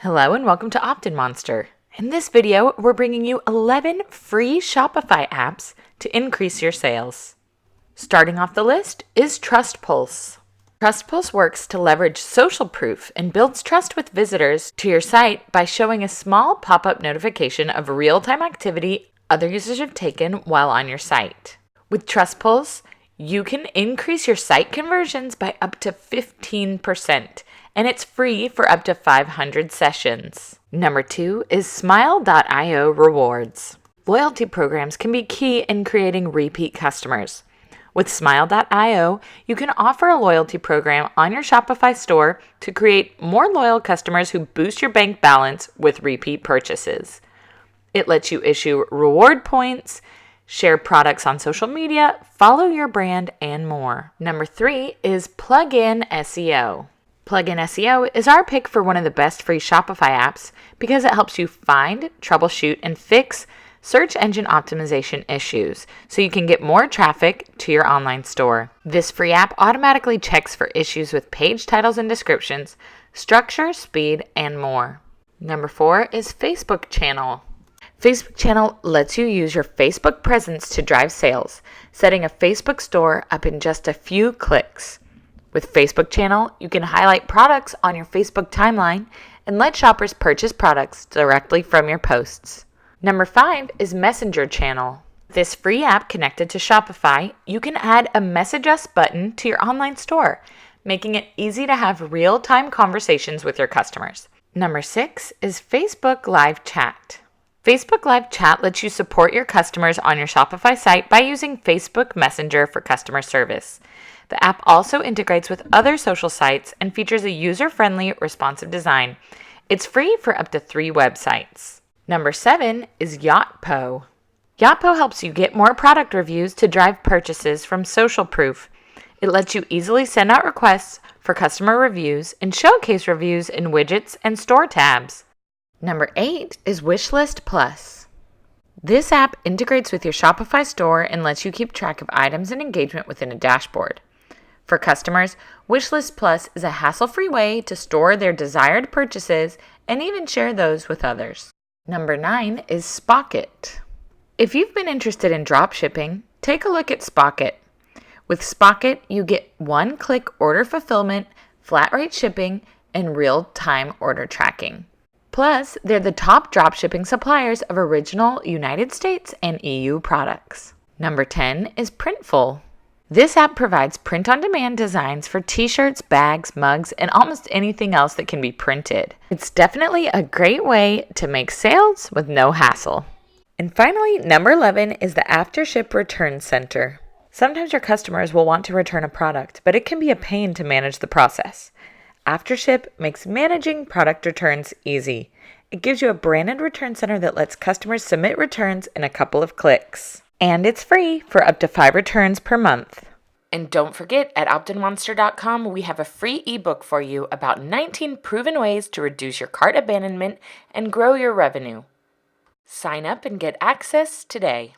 Hello and welcome to OptinMonster. In this video, we're bringing you 11 free Shopify apps to increase your sales. Starting off the list is TrustPulse. TrustPulse works to leverage social proof and builds trust with visitors to your site by showing a small pop-up notification of real-time activity other users have taken while on your site. With TrustPulse, you can increase your site conversions by up to 15%, and it's free for up to 500 sessions. Number 2 is Smile.io Rewards. Loyalty programs can be key in creating repeat customers. With Smile.io, you can offer a loyalty program on your Shopify store to create more loyal customers who boost your bank balance with repeat purchases. It lets you issue reward points, share products on social media, follow your brand, and more. Number 3 is Plugin SEO. Plugin SEO is our pick for one of the best free Shopify apps because it helps you find, troubleshoot, and fix search engine optimization issues so you can get more traffic to your online store. This free app automatically checks for issues with page titles and descriptions, structure, speed, and more. Number 4 is Facebook Channel. Facebook Channel lets you use your Facebook presence to drive sales, setting a Facebook store up in just a few clicks. With Facebook Channel, you can highlight products on your Facebook timeline and let shoppers purchase products directly from your posts. Number 5 is Messenger Channel. This free app connected to Shopify, you can add a Message Us button to your online store, making it easy to have real-time conversations with your customers. Number 6 is Facebook Live Chat. Facebook Live Chat lets you support your customers on your Shopify site by using Facebook Messenger for customer service. The app also integrates with other social sites and features a user-friendly, responsive design. It's free for up to 3 websites. Number 7 is Yachtpo. Yachtpo helps you get more product reviews to drive purchases from social proof. It lets you easily send out requests for customer reviews and showcase reviews in widgets and store tabs. Number 8 is Wishlist Plus. This app integrates with your Shopify store and lets you keep track of items and engagement within a dashboard. For customers, Wishlist Plus is a hassle-free way to store their desired purchases and even share those with others. Number 9 is SpaKit. If you've been interested in dropshipping, take a look at SpaKit. With SpaKit, you get one-click order fulfillment, flat-rate shipping, and real-time order tracking. Plus, they're the top dropshipping suppliers of original United States and EU products. Number 10 is Printfl. This app provides print-on-demand designs for t-shirts, bags, mugs, and almost anything else that can be printed. It's definitely a great way to make sales with no hassle. And finally, number 11 is the AfterShip Return Center. Sometimes your customers will want to return a product, but it can be a pain to manage the process. AfterShip makes managing product returns easy. It gives you a branded return center that lets customers submit returns in a couple of clicks. And it's free for up to 5 returns per month. And don't forget, at OptinMonster.com, we have a free ebook for you about 19 proven ways to reduce your cart abandonment and grow your revenue. Sign up and get access today.